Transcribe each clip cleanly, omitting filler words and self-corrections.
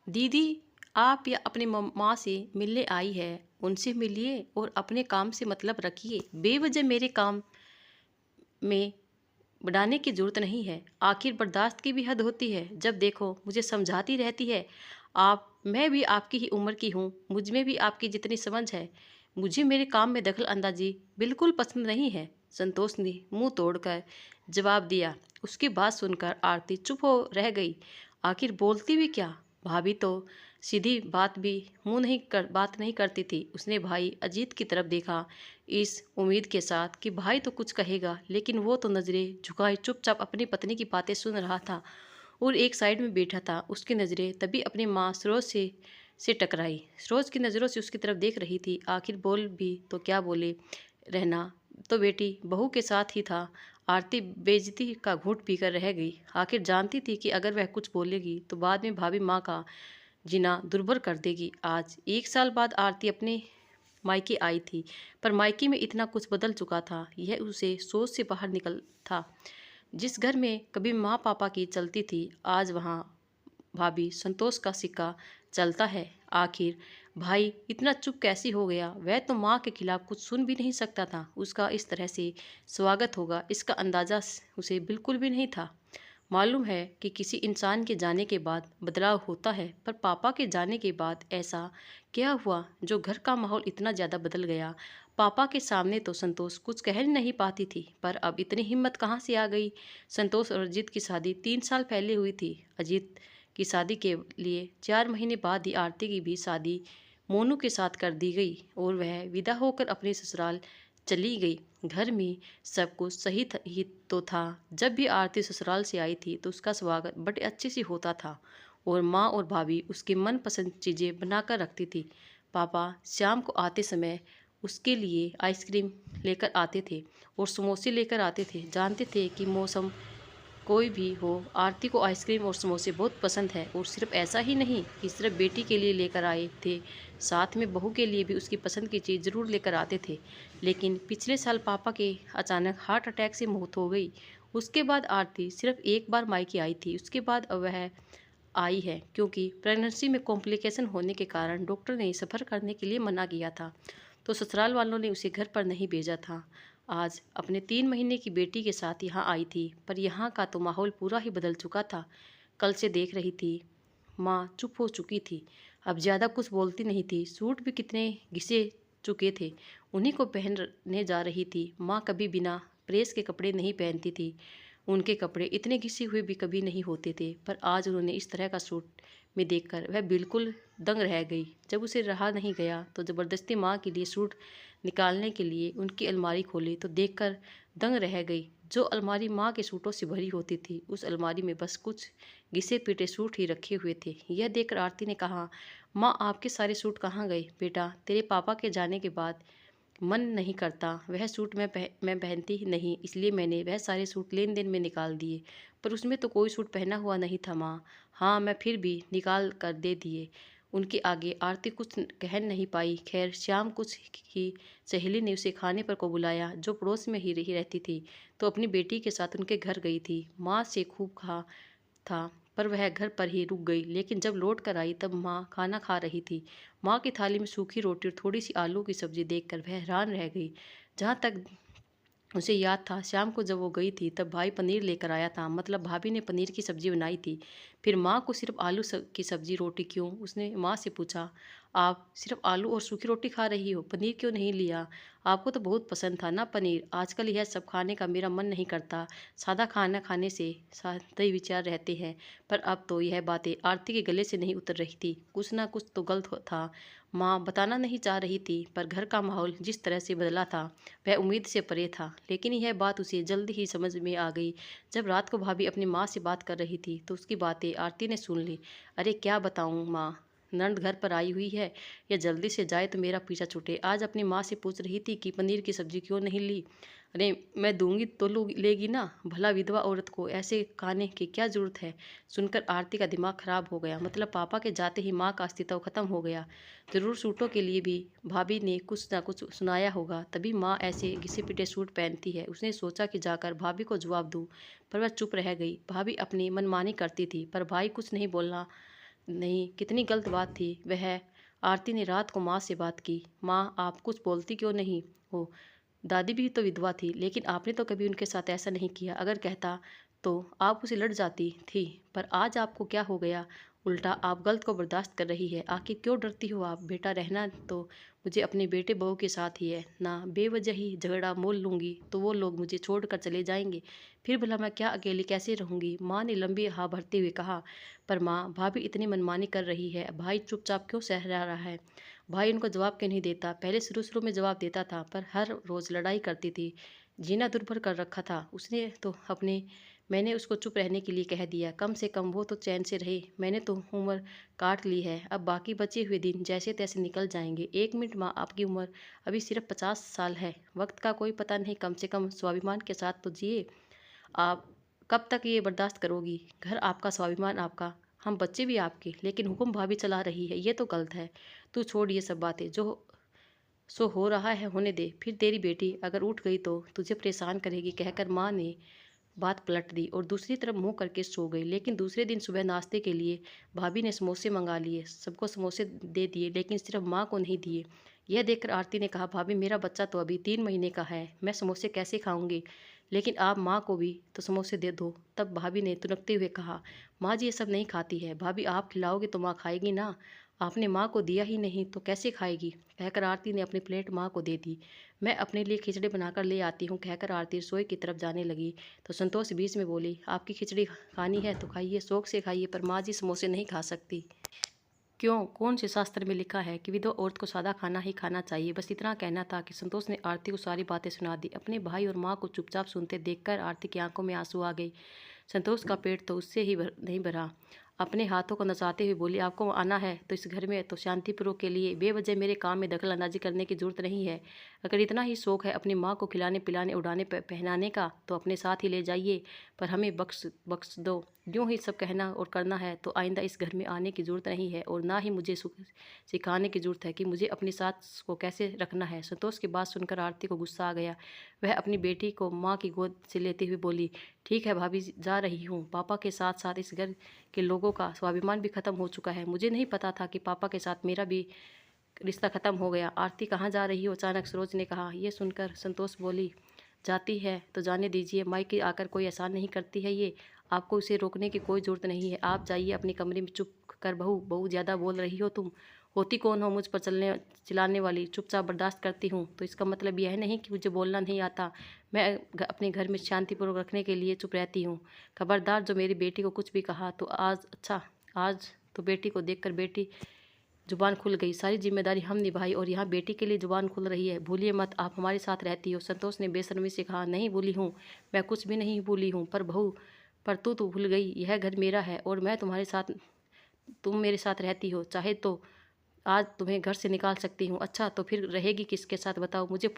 दीदी, आप या अपनी माँ से मिलने आई है, उनसे मिलिए और अपने काम से मतलब रखिए। बेवजह मेरे काम में बढ़ाने की ज़रूरत नहीं है। आखिर बर्दाश्त की भी हद होती है। जब देखो मुझे समझाती रहती है। मैं भी आपकी ही उम्र की हूँ, मुझ में भी आपकी जितनी समझ है। मुझे मेरे काम में दखल अंदाजी बिल्कुल पसंद नहीं है। संतोष ने मुंह तोड़कर जवाब दिया। उसकी बात सुनकर आरती चुप हो रह गई। आखिर बोलती भी क्या? भाभी तो सीधी बात नहीं करती थी। उसने भाई अजीत की तरफ देखा, इस उम्मीद के साथ कि भाई तो कुछ कहेगा, लेकिन वो तो नज़रें झुकाए चुपचाप अपनी पत्नी की बातें सुन रहा था और एक साइड में बैठा था। उसकी नज़रें तभी अपनी माँ सरोज से टकराई। सरोज की नज़रों से उसकी तरफ देख रही थी। आखिर बोल भी तो क्या बोले, रहना तो बेटी बहू के साथ ही था। आरती बेइज्जती का घूंट पीकर रह गई। आखिर जानती थी कि अगर वह कुछ बोलेगी तो बाद में भाभी माँ का जीना दुर्भर कर देगी। आज 1 साल बाद आरती अपने मायके आई थी, पर मायके में इतना कुछ बदल चुका था, यह उसे सोच से बाहर निकल था। जिस घर में कभी माँ पापा की चलती थी, आज वहाँ भाभी संतोष का सिक्का चलता है। आखिर भाई इतना चुप कैसे हो गया? वह तो माँ के खिलाफ कुछ सुन भी नहीं सकता था। उसका इस तरह से स्वागत होगा, इसका अंदाजा उसे बिल्कुल भी नहीं था। मालूम है कि किसी इंसान के जाने के बाद बदलाव होता है, पर पापा के जाने के बाद ऐसा क्या हुआ जो घर का माहौल इतना ज़्यादा बदल गया? पापा के सामने तो संतोष कुछ कह नहीं पाती थी, पर अब इतनी हिम्मत कहाँ से आ गई? संतोष और अजीत की शादी 3 साल पहले हुई थी। अजीत की शादी के लिए 4 महीने बाद ही आरती की भी शादी मोनू के साथ कर दी गई और वह विदा होकर अपने ससुराल चली गई। घर में सब कुछ ही तो था। जब भी आरती ससुराल से आई थी तो उसका स्वागत बड़े अच्छे से होता था और माँ और भाभी उसकी मनपसंद चीज़ें बनाकर रखती थी। पापा शाम को आते समय उसके लिए आइसक्रीम लेकर आते थे और समोसे लेकर आते थे। जानते थे कि मौसम कोई भी हो, आरती को आइसक्रीम और समोसे बहुत पसंद है। और सिर्फ ऐसा ही नहीं कि सिर्फ बेटी के लिए लेकर आए थे, साथ में बहू के लिए भी उसकी पसंद की चीज़ ज़रूर लेकर आते थे। लेकिन पिछले साल पापा के अचानक हार्ट अटैक से मौत हो गई। उसके बाद आरती सिर्फ एक बार मायके आई थी। उसके बाद अब वह आई है क्योंकि प्रेगनेंसी में कॉम्प्लिकेशन होने के कारण डॉक्टर ने सफ़र करने के लिए मना किया था, तो ससुराल वालों ने उसे घर पर नहीं भेजा था। आज अपने 3 महीने की बेटी के साथ यहाँ आई थी, पर यहाँ का तो माहौल पूरा ही बदल चुका था। कल से देख रही थी, माँ चुप हो चुकी थी, अब ज़्यादा कुछ बोलती नहीं थी। सूट भी कितने घिसे चुके थे, उन्हीं को पहनने जा रही थी। माँ कभी बिना प्रेस के कपड़े नहीं पहनती थी, उनके कपड़े इतने घिसे हुए भी कभी नहीं होते थे। पर आज उन्होंने इस तरह का सूट में देखकर वह बिल्कुल दंग रह गई। जब उसे रहा नहीं गया तो ज़बरदस्ती माँ के लिए सूट निकालने के लिए उनकी अलमारी खोली तो देखकर दंग रह गई। जो अलमारी माँ के सूटों से भरी होती थी, उस अलमारी में बस कुछ घिसे पिटे सूट ही रखे हुए थे। यह देखकर आरती ने कहा, माँ आपके सारे सूट कहाँ गए? बेटा, तेरे पापा के जाने के बाद मन नहीं करता, वह सूट मैं पहनती ही नहीं, इसलिए मैंने वह सारे सूट लेन देन में निकाल दिए। पर उसमें तो कोई सूट पहना हुआ नहीं था माँ। हाँ, मैं फिर भी निकाल कर दे दिए। उनके आगे आरती कुछ कह नहीं पाई। खैर, शाम कुछ की सहेली ने उसे खाने पर को बुलाया, जो पड़ोस में ही रही रहती थी, तो अपनी बेटी के साथ उनके घर गई थी। माँ से खूब कहा था, पर वह घर पर ही रुक गई। लेकिन जब लौट कर आई तब माँ खाना खा रही थी। माँ की थाली में सूखी रोटी और थोड़ी सी आलू की सब्जी देखकर वह हैरान रह गई। जहाँ तक उसे याद था, शाम को जब वो गई थी तब भाई पनीर लेकर आया था, मतलब भाभी ने पनीर की सब्जी बनाई थी। फिर माँ को सिर्फ की सब्जी रोटी क्यों? उसने माँ से पूछा। आप सिर्फ आलू और सूखी रोटी खा रही हो, पनीर क्यों नहीं लिया? आपको तो बहुत पसंद था ना पनीर। आजकल यह सब खाने का मेरा मन नहीं करता। सादा खाना खाने से सादे विचार रहते हैं। पर अब तो यह बातें आरती के गले से नहीं उतर रही थी। कुछ ना कुछ तो गलत था। माँ बताना नहीं चाह रही थी, पर घर का माहौल जिस तरह से बदला था वह उम्मीद से परे था। लेकिन यह बात उसे जल्द ही समझ में आ गई। जब रात को भाभी अपनी माँ से बात कर रही थी तो उसकी बातें आरती ने सुन ली। अरे क्या बताऊँ माँ, नंद घर पर आई हुई है, या जल्दी से जाए तो मेरा पीछा छूटे। आज अपनी माँ से पूछ रही थी कि पनीर की सब्जी क्यों नहीं ली। अरे मैं दूंगी तो लेगी ना, भला विधवा औरत को ऐसे खाने की क्या जरूरत है? सुनकर आरती का दिमाग खराब हो गया। मतलब पापा के जाते ही माँ का अस्तित्व खत्म हो गया। जरूर सूटों के लिए भी भाभी ने कुछ ना कुछ सुनाया होगा, तभी माँ ऐसे घिसे पिटे सूट पहनती है। उसने सोचा कि जाकर भाभी को जवाब दूँ, पर वह चुप रह गई। भाभी अपनी मनमानी करती थी, पर भाई कुछ नहीं बोलना नहीं, कितनी गलत बात थी वह। आरती ने रात को माँ से बात की। माँ, आप कुछ बोलती क्यों नहीं हो? दादी भी तो विधवा थी, लेकिन आपने तो कभी उनके साथ ऐसा नहीं किया। अगर कहता तो आप उसे लड़ जाती थी, पर आज आपको क्या हो गया? उल्टा आप गलत को बर्दाश्त कर रही है। आखिर क्यों डरती हो आप? बेटा, रहना तो मुझे अपने बेटे बहू के साथ ही है ना। बेवजह ही झगड़ा मोल लूँगी तो वो लोग मुझे छोड़कर चले जाएंगे। फिर भला मैं क्या अकेली कैसे रहूँगी? माँ ने लंबी हाँ भरते हुए कहा। पर माँ, भाभी इतनी मनमानी कर रही है, भाई चुपचाप क्यों सह रहा है? भाई उनको जवाब क्यों नहीं देता? पहले शुरू शुरू में जवाब देता था, पर हर रोज़ लड़ाई करती थी। जीना दुर्भर कर रखा था उसने तो अपने। मैंने उसको चुप रहने के लिए कह दिया। कम से कम वो तो चैन से रहे। मैंने तो उम्र काट ली है, अब बाकी बचे हुए दिन जैसे तैसे निकल जाएंगे। 1 मिनट माँ, आपकी उम्र अभी सिर्फ 50 साल है। वक्त का कोई पता नहीं, कम से कम स्वाभिमान के साथ तो जिए। आप कब तक ये बर्दाश्त करोगी? घर आपका, स्वाभिमान आपका, हम बच्चे भी आपके, लेकिन हुक्म भाभी चला रही है, ये तो गलत है। तू छोड़ ये सब बातें, जो सो हो रहा है होने दे। फिर तेरी बेटी अगर उठ गई तो तुझे परेशान करेगी, कहकर माँ ने बात पलट दी और दूसरी तरफ मुंह करके सो गई। लेकिन दूसरे दिन सुबह नाश्ते के लिए भाभी ने समोसे मंगा लिए। सबको समोसे दे दिए, लेकिन सिर्फ माँ को नहीं दिए। यह देखकर आरती ने कहा, भाभी मेरा बच्चा तो अभी 3 महीने का है, मैं समोसे कैसे खाऊंगी? लेकिन आप माँ को भी तो समोसे दे दो। तब भाभी ने तुनकते हुए कहा, माँ जी ये सब नहीं खाती है। भाभी आप खिलाओगे तो माँ खाएगी ना। आपने माँ को दिया ही नहीं तो कैसे खाएगी? कहकर आरती ने अपनी प्लेट माँ को दे दी। मैं अपने लिए खिचड़ी बनाकर ले आती हूँ, कहकर आरती रसोई की तरफ जाने लगी तो संतोष बीच में बोली, आपकी खिचड़ी खानी है तो खाइए, शौक से खाइए, पर माँ जी समोसे नहीं खा सकती। क्यों? कौन से शास्त्र में लिखा है कि विधवा औरत को सादा खाना ही खाना चाहिए? बस इतना कहना था कि संतोष ने आरती को सारी बातें सुना दी। अपने भाई और माँ को चुपचाप सुनते देखकर आरती की आंखों में आंसू आ गए। संतोष का पेट तो उससे ही नहीं भरा। अपने हाथों को नचाते हुए बोली, आपको आना है तो इस घर में तो शांतिपूर्वक के लिए, बेवजह मेरे काम में दखल अंदाजी करने की जरूरत नहीं है। अगर इतना ही शौक है अपनी माँ को खिलाने पिलाने उड़ाने पहनाने का तो अपने साथ ही ले जाइए, पर हमें बख्श दो। यूँ ही सब कहना और करना है तो आइंदा इस घर में आने की ज़रूरत नहीं है, और ना ही मुझे सिखाने की ज़रूरत है कि मुझे अपनी सास को कैसे रखना है। संतोष की बात सुनकर आरती को गुस्सा आ गया। वह अपनी बेटी को माँ की गोद से लेते हुए बोली, ठीक है भाभी, जा रही हूँ। पापा के साथ साथ इस घर के लोगों का स्वाभिमान भी खत्म हो चुका है। मुझे नहीं पता था कि पापा के साथ मेरा भी रिश्ता खत्म हो गया। आरती, कहाँ जा रही हो? अचानक सरोज ने कहा। यह सुनकर संतोष बोली, जाती है तो जाने दीजिए, मायके आकर कोई एहसान नहीं करती है ये। आपको उसे रोकने की कोई ज़रूरत नहीं है। आप जाइए अपने कमरे में। चुप कर बहू, बहुत ज़्यादा बोल रही हो तुम। होती कौन हो मुझ पर चिल्लाने वाली? चुपचाप बर्दाश्त करती हूँ तो इसका मतलब यह नहीं कि मुझे बोलना नहीं आता। मैं अपने घर में शांतिपूर्वक रखने के लिए चुप रहती हूँ। खबरदार जो मेरी बेटी को कुछ भी कहा तो आज तो बेटी को देखकर बेटी जुबान खुल गई। सारी जिम्मेदारी हम निभाई और यहाँ बेटी के लिए जुबान खुल रही है। भूलिए मत, आप हमारे साथ रहती हो। संतोष ने बेशर्मी से कहा, नहीं भूली हूँ, मैं कुछ भी नहीं भूली हूँ। पर बहू, पर तू तो भूल गई, यह घर मेरा है और मैं तुम्हारे साथ, तुम मेरे साथ रहती हो। चाहे तो आज तुम्हें घर से निकाल सकती हूँ। अच्छा, तो फिर रहेगी किसके साथ बताओ? मुझे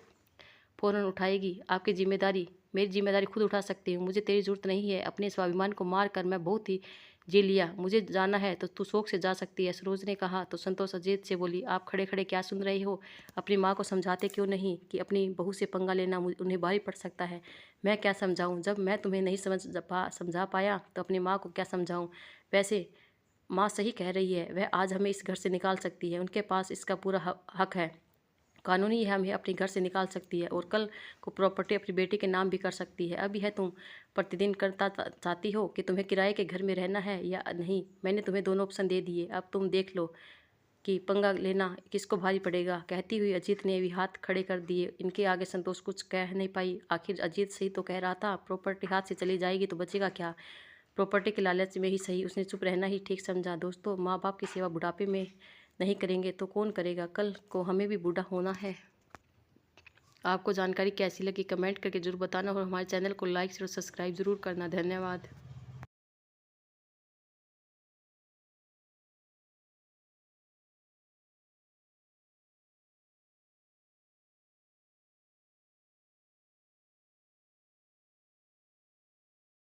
फ़ौरन उठाएगी? आपकी जिम्मेदारी, मेरी जिम्मेदारी खुद उठा सकती हूँ। मुझे तेरी ज़रूरत नहीं है। अपने स्वाभिमान को मार कर मैं बहुत ही जी लिया। मुझे जाना है तो तू शौक से जा सकती है, सरोज ने कहा। तो संतोष अजीत से बोली, आप खड़े खड़े क्या सुन रहे हो? अपनी माँ को समझाते क्यों नहीं कि अपनी बहू से पंगा लेना उन्हें भारी पड़ सकता है? मैं क्या समझाऊँ? जब मैं तुम्हें नहीं समझा पाया तो अपनी माँ को क्या समझाऊँ? वैसे माँ सही कह रही है, वह आज हमें इस घर से निकाल सकती है। उनके पास इसका पूरा हक है। कानूनी है, हमें अपने घर से निकाल सकती है और कल को प्रॉपर्टी अपनी बेटी के नाम भी कर सकती है। अब यह तुम प्रतिदिन करता चाहती हो कि तुम्हें किराए के घर में रहना है या नहीं। मैंने तुम्हें दोनों ऑप्शन दे दिए, अब तुम देख लो कि पंगा लेना किसको भारी पड़ेगा। कहती हुई अजीत ने भी हाथ खड़े कर दिए। इनके आगे संतोष कुछ कह नहीं पाई। आखिर अजीत सही तो कह रहा था, प्रॉपर्टी हाथ से चली जाएगी तो बचेगा क्या? प्रॉपर्टी के लालच में ही सही उसने चुप रहना ही ठीक समझा। दोस्तों, माँ बाप की सेवा बुढ़ापे में नहीं करेंगे तो कौन करेगा? कल को हमें भी बूढ़ा होना है। आपको जानकारी कैसी लगी कमेंट करके जरूर बताना और हमारे चैनल को लाइक और सब्सक्राइब जरूर करना। धन्यवाद।